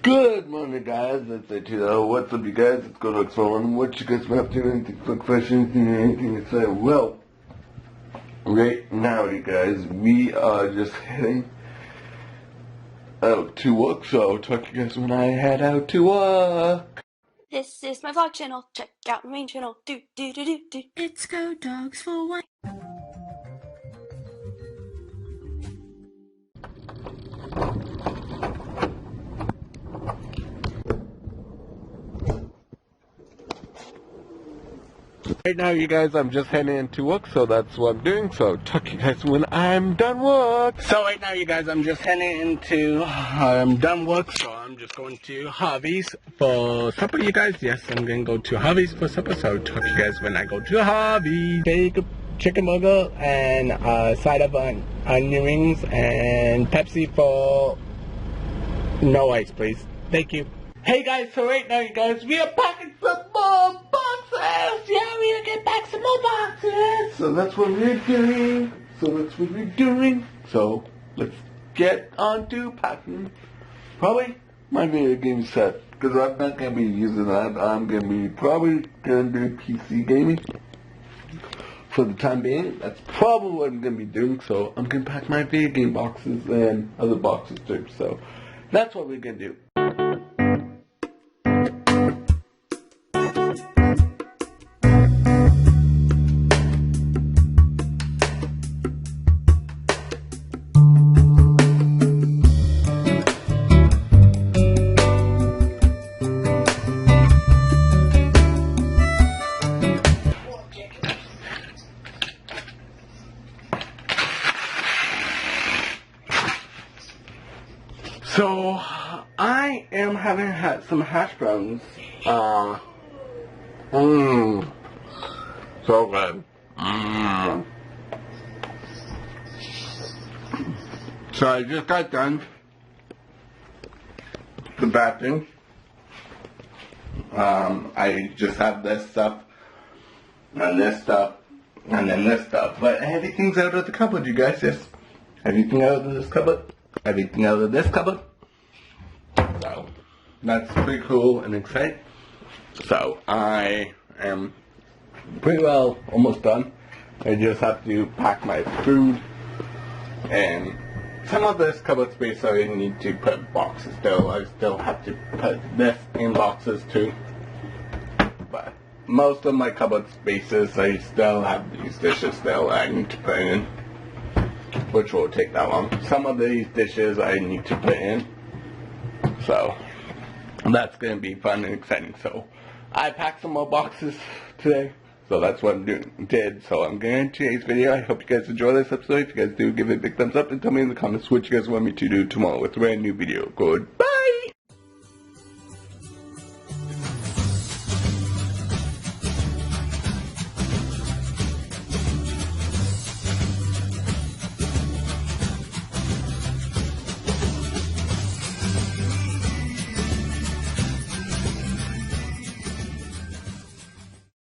Good morning, guys. Let's say to you, what's up, you guys? It's going to explore what you guys been up to, anything for questions, anything to say. Well, right now, you guys, we are just heading out to work, so I'll talk to you guys when I head out to work. This is my vlog channel. Check out my main channel. It's Go Dogs for One. Right now, you guys, I'm just heading into work, so that's what I'm doing. So I'll talk to you guys when I'm done work. So right now, you guys, I'm just heading into, I'm done work, so I'm just going to Harvey's for supper, you guys. Yes, I'm going to go to Harvey's for supper, so I'll talk to you guys when I go to Harvey's. Take a chicken burger and a side of onion rings and Pepsi for no ice, please. Thank you. Hey guys, so right now, you guys, we are packing some more boxes! Yeah, we are getting back some more boxes! So that's what we're doing. So let's get on to packing. Probably my video game set, because I'm not going to be using that. I'm going to be probably going to do PC gaming. For the time being, that's probably what I'm going to be doing. So I'm going to pack my video game boxes and other boxes too. So that's what we're going to do. So, I am having some hash browns. So good. So I just got done the bathroom. I just have this stuff, and this stuff, and then this stuff. But everything's out of the cupboard, you guys. Yes. Everything out of this cupboard. Everything out of this cupboard. So, that's pretty cool and exciting. So, I am pretty well almost done. I just have to pack my food. And some of this cupboard space I need to put boxes still. I still have to put this in boxes too. But most of my cupboard spaces I still have these dishes still I need to put in, which will take that long. Some of these dishes I need to put in, so that's going to be fun and exciting. So I packed some more boxes today, so that's what I'm did. So I'm going to today's video. I hope you guys enjoy this episode. If you guys do, give it a big thumbs up and tell me in the comments what you guys want me to do tomorrow with a brand new video. Goodbye!